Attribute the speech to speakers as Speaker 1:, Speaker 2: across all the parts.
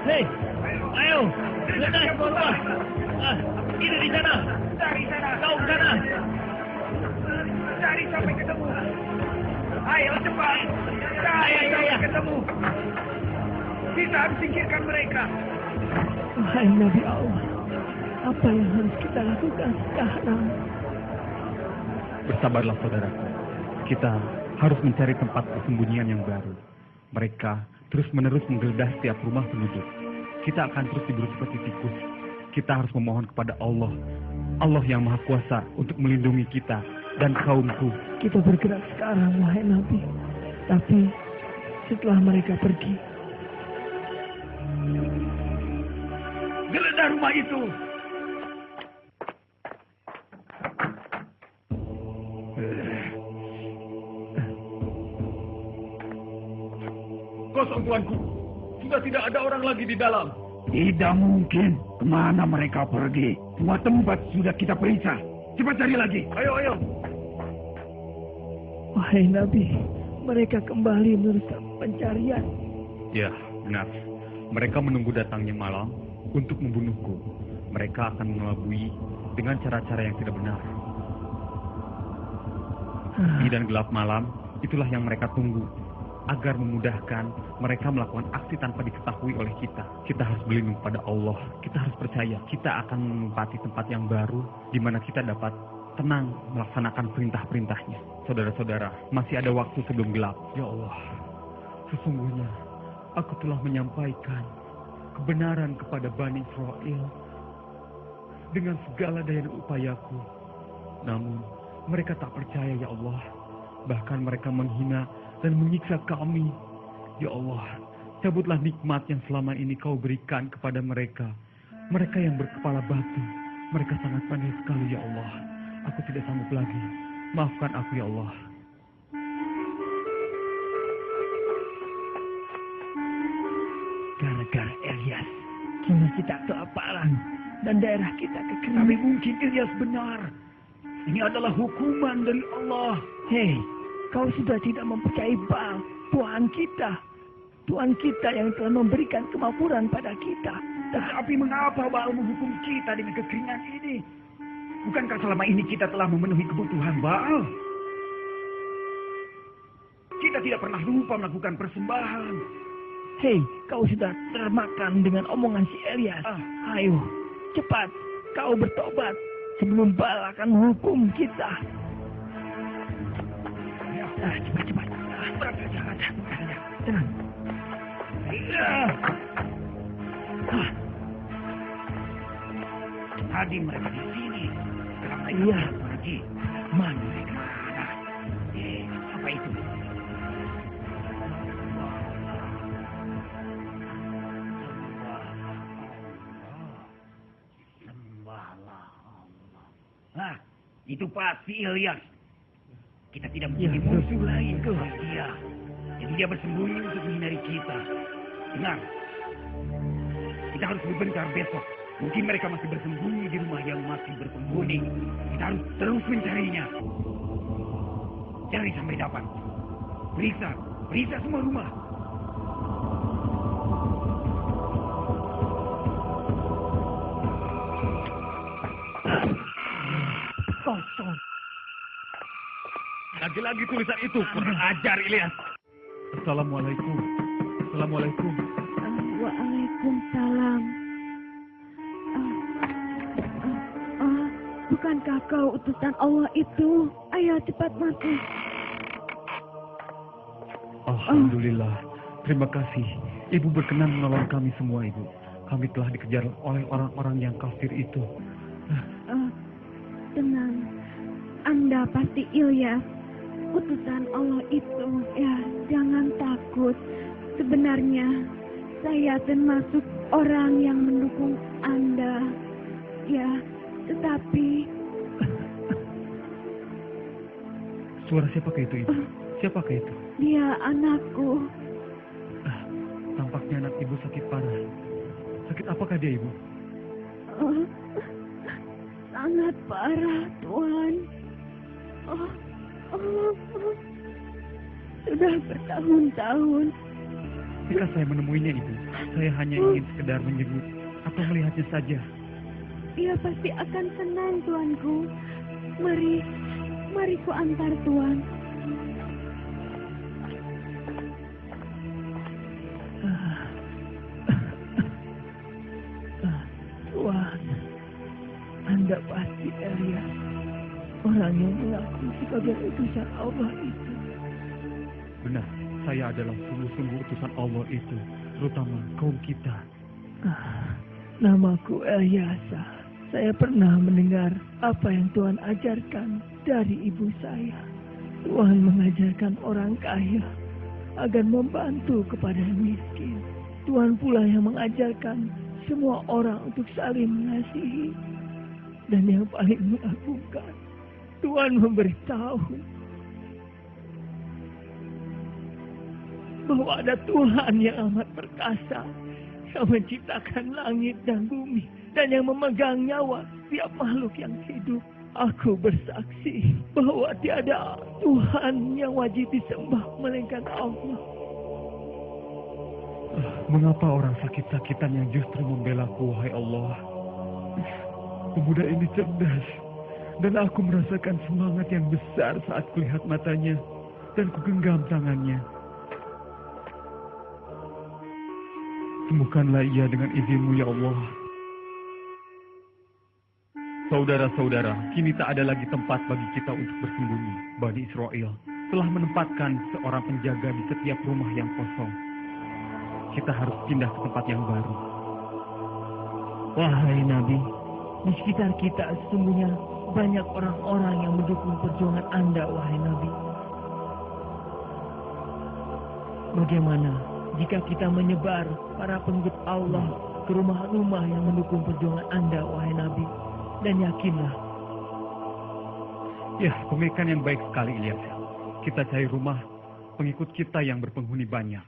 Speaker 1: Hei, ayo, geledah ke rumah. Ini di sana.
Speaker 2: Cari sana.
Speaker 1: Kau ke sana.
Speaker 2: Cari sampai ketemu. Ayo cepat. Cari sampai ketemu. Kita harus singkirkan mereka.
Speaker 3: Wahai Nabi Allah, apa yang harus kita lakukan sekarang?
Speaker 4: Bersabarlah saudaraku. Kita harus mencari tempat persembunyian yang baru. Mereka terus-menerus menggeledah setiap rumah penduduk. Kita akan terus diburu seperti tikus. Kita harus memohon kepada Allah. Allah yang Maha Kuasa untuk melindungi kita dan kaumku.
Speaker 3: Kita bergerak sekarang, wahai Nabi. Tapi setelah mereka pergi,
Speaker 2: Geledah rumah itu.
Speaker 4: Kosong tuanku. Sudah tidak ada orang lagi di dalam.
Speaker 2: Tidak mungkin. Kemana mereka pergi? Semua tempat sudah kita periksa. Cepat cari lagi. Ayo.
Speaker 3: wahai Nabi, mereka kembali meneruskan pencarian.
Speaker 4: Ya, benar. Mereka menunggu datangnya malam untuk membunuhku. Mereka akan mengelabui dengan cara-cara yang tidak benar. Sepi dan gelap malam, itulah yang mereka tunggu. Agar memudahkan mereka melakukan aksi tanpa diketahui oleh kita. Kita harus berlindung pada Allah. Kita harus percaya. Kita akan menempati tempat yang baru di mana kita dapat tenang melaksanakan perintah-perintahnya. Saudara-saudara, masih ada waktu sebelum gelap. Ya Allah, sesungguhnya aku telah menyampaikan kebenaran kepada Bani Israel dengan segala daya dan upayaku. Namun, mereka tak percaya, ya Allah. Bahkan mereka menghina dan menyiksa kami. Ya Allah, cabutlah nikmat yang selama ini kau berikan kepada mereka. Mereka yang berkepala batu. Mereka sangat pandai sekali, ya Allah. Aku tidak sanggup lagi. Maafkan aku, ya Allah.
Speaker 3: Gara-gara Ilyas, kini kita kelaparan dan daerah kita kekeringan.
Speaker 2: Tapi mungkin Ilyas benar. Ini adalah hukuman dari Allah.
Speaker 3: Hei, kau sudah tidak mempercayai Baal, Tuhan kita. Tuhan kita yang telah memberikan kemakmuran pada kita.
Speaker 2: Tapi mengapa Baal menghukum kita dengan kekeringan ini? Bukankah selama ini kita telah memenuhi kebutuhan Baal? Kita tidak pernah lupa melakukan persembahan.
Speaker 3: Hei, kau sudah termakan dengan omongan si Ilyas. Ayo, cepat, kau bertobat sebelum Baal akan menghukum kita. Cepat. Tenang.
Speaker 2: Tadi mereka di sini. Sekarang
Speaker 3: Iya.
Speaker 2: pergi. Mana mereka? Apa itu? Sembahlah Allah. Nah, itu pasti Ilyas. Kita tidak mempunyai musuh lain ke dia. Jadi dia bersembunyi untuk menghindari kita. Dengar, kita harus berbencar besok. Mungkin mereka masih bersembunyi di rumah yang masih berpenghuni. Kita harus terus mencarinya. Cari sampai dapat. Periksa semua rumah.
Speaker 3: Kosong.
Speaker 4: Lagi-lagi tulisan itu. Kurang ajar, Ilyas. Assalamualaikum.
Speaker 5: Waalaikumsalam. Bukankah kau utusan Allah itu? Ayo cepat masuk.
Speaker 4: Alhamdulillah. Terima kasih. Ibu berkenan menolong kami semua, Ibu. Kami telah dikejar oleh orang-orang yang kafir itu.
Speaker 5: Tenang. Anda pasti Ilyas. Utusan Allah itu. Ya, jangan takut. Sebenarnya saya termasuk orang yang mendukung Anda. Ya, tetapi...
Speaker 4: Suara siapakah itu, Ibu? Siapakah itu?
Speaker 5: Dia anakku.
Speaker 4: Tampaknya anak Ibu sakit parah. Sakit apakah dia, Ibu?
Speaker 5: Sangat parah, Tuhan. Sudah bertahun-tahun
Speaker 4: Jika saya menemuinya, Ibu, saya hanya ingin sekedar menjenguk atau melihatnya saja.
Speaker 5: Dia pasti akan senang, tuanku. Mari ku antar tuan.
Speaker 3: Tuan, Anda pasti Elias, orang yang mengaku sebagai utusan Allah itu.
Speaker 4: Benar, saya adalah sungguh-sungguh utusan Allah itu, terutama kaum kita.
Speaker 3: Namaku Eliasa. Saya pernah mendengar apa yang Tuhan ajarkan dari ibu saya. Tuhan mengajarkan orang kaya agar membantu kepada yang miskin. Tuhan pula yang mengajarkan semua orang untuk saling mengasihi. Dan yang paling mengagumkan, Tuhan memberitahu bahwa ada Tuhan yang amat perkasa, yang menciptakan langit dan bumi, dan yang memegang nyawa setiap makhluk yang hidup. Aku bersaksi bahwa tiada Tuhan yang wajib disembah melainkan Allah.
Speaker 4: Mengapa orang sakit-sakitan yang justru membelaku, wahai Allah? Pemuda ini cerdas, dan aku merasakan semangat yang besar saat kulihat matanya, dan kugenggam tangannya. Sembuhkanlah ia dengan izin-Mu, ya Allah. Saudara-saudara, kini tak ada lagi tempat bagi kita untuk bersembunyi. Bani Israel telah menempatkan seorang penjaga di setiap rumah yang kosong. Kita harus pindah ke tempat yang baru.
Speaker 3: Wahai Nabi, di sekitar kita sesungguhnya banyak orang-orang yang mendukung perjuangan Anda, wahai Nabi. Bagaimana jika kita menyebar para pengikut Allah ke rumah-rumah yang mendukung perjuangan Anda, wahai Nabi? Dan yakinlah.
Speaker 4: Ya, pemikiran yang baik sekali, Ilyas. Kita cari rumah pengikut kita yang berpenghuni banyak.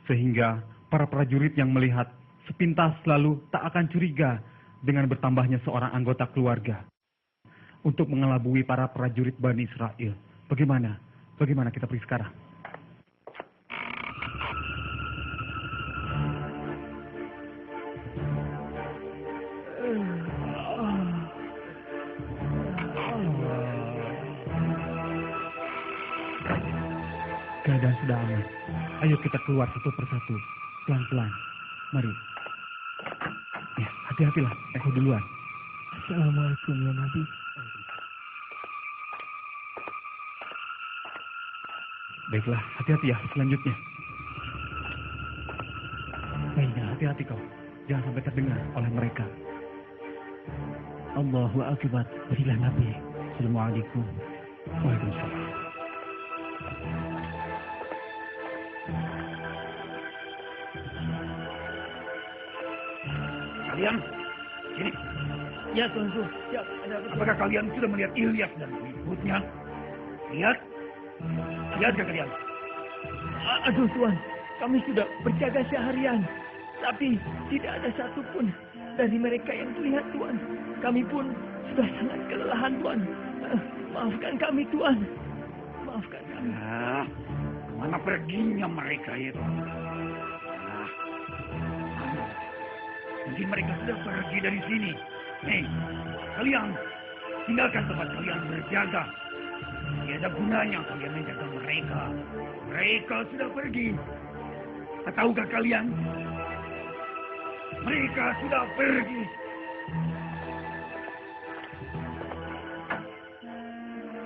Speaker 4: Sehingga para prajurit yang melihat sepintas lalu tak akan curiga dengan bertambahnya seorang anggota keluarga untuk mengelabui para prajurit Bani Israel. Bagaimana? Bagaimana kita pergi sekarang? Keadaan sudah aman. Ayo kita keluar satu persatu. Pelan-pelan. Mari. Ya, hati-hatilah. Aku duluan.
Speaker 3: Assalamualaikum ya Nabi.
Speaker 4: Baiklah, hati-hati ya selanjutnya. Baiklah, hati-hati kau. Jangan sampai terdengar oleh mereka.
Speaker 3: Allahu Akbar. Berilah Nabi. Assalamualaikum.
Speaker 4: Waalaikumsalam.
Speaker 2: Kalian, sini.
Speaker 3: Ya tuanku. Siap.
Speaker 2: Apakah kalian sudah melihat Ilyas dan pengikutnya? Lihat? Lihatkah kalian?
Speaker 3: Aduh Tuan, kami sudah berjaga seharian. Tapi tidak ada satupun dari mereka yang terlihat Tuan. Kami pun sudah sangat kelelahan Tuan. Maafkan kami Tuan. Maafkan kami.
Speaker 2: Mana perginya mereka itu? Mungkin mereka sudah pergi dari sini. Hei, kalian tinggalkan tempat kalian berjaga. Tidak ada gunanya kalian menjaga mereka. Mereka sudah pergi. Tahukah kalian? Mereka sudah pergi.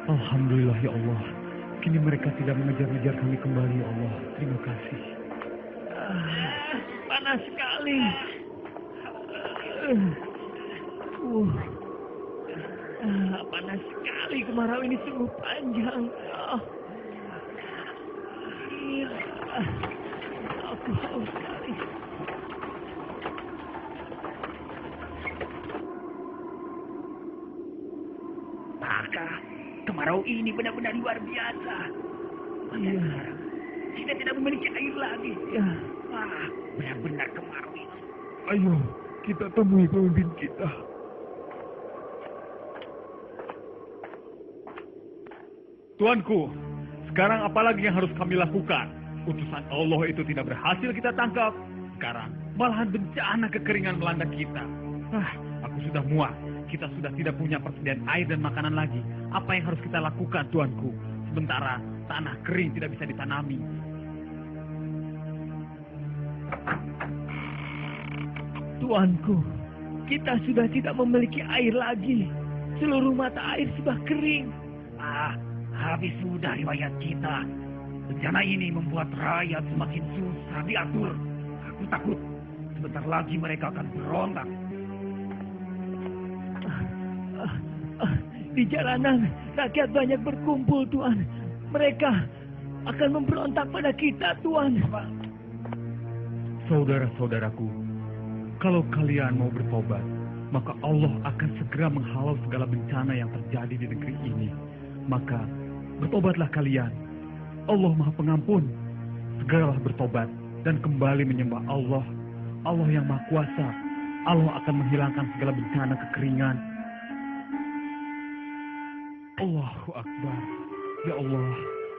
Speaker 4: Alhamdulillah ya Allah. Kini mereka tidak mengejar-ngejar kami kembali ya Allah. Terima kasih.
Speaker 3: Panas sekali. Panas sekali, kemarau ini sungguh panjang. Aku haus sekali.
Speaker 2: Maka kemarau ini benar-benar luar biasa.
Speaker 3: Iya.
Speaker 2: Kita tidak memiliki air lagi.
Speaker 3: Ya.
Speaker 2: Wah, benar-benar kemarau ini.
Speaker 4: Ayo, kita temui pemimpin kita. Tuanku, sekarang apa lagi yang harus kami lakukan? Utusan Allah itu tidak berhasil kita tangkap. Sekarang malahan bencana kekeringan melanda kita. Aku sudah muak. Kita sudah tidak punya persediaan air dan makanan lagi. Apa yang harus kita lakukan, tuanku? Sementara tanah kering tidak bisa ditanami.
Speaker 3: Tuanku, kita sudah tidak memiliki air lagi. Seluruh mata air sudah kering.
Speaker 2: Habis sudah riwayat kita. Bencana ini membuat rakyat semakin susah diatur. Aku takut sebentar lagi mereka akan berontak.
Speaker 3: Di jalanan, rakyat banyak berkumpul, Tuan. Mereka akan memberontak pada kita, Tuan.
Speaker 4: Saudara-saudaraku, kalau kalian mau bertobat, maka Allah akan segera menghalau segala bencana yang terjadi di negeri ini. Maka bertobatlah kalian. Allah Maha Pengampun. Segeralah bertobat dan kembali menyembah Allah. Allah yang Maha Kuasa. Allah akan menghilangkan segala bencana kekeringan. Allahu Akbar. Ya Allah,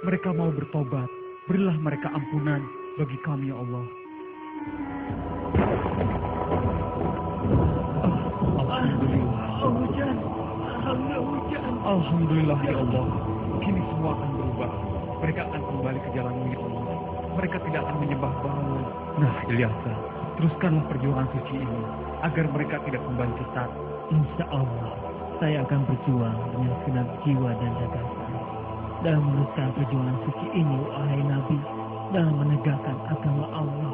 Speaker 4: mereka mau bertobat. Berilah mereka ampunan bagi kami, ya Allah. Alhamdulillah.
Speaker 3: Hujan.
Speaker 4: Alhamdulillah ya Allah. Kini semua akan berubah. Mereka akan kembali ke jalan-Mu ya Allah. Mereka tidak akan menyembah Ba'al. Nah, Ilyasa, teruskanlah perjuangan suci ini agar mereka tidak kembali sesat.
Speaker 3: Insya Allah, saya akan berjuang dengan segenap jiwa dan gagasan dalam meneruskan perjuangan suci ini, wahai Nabi, dalam menegakkan agama Allah.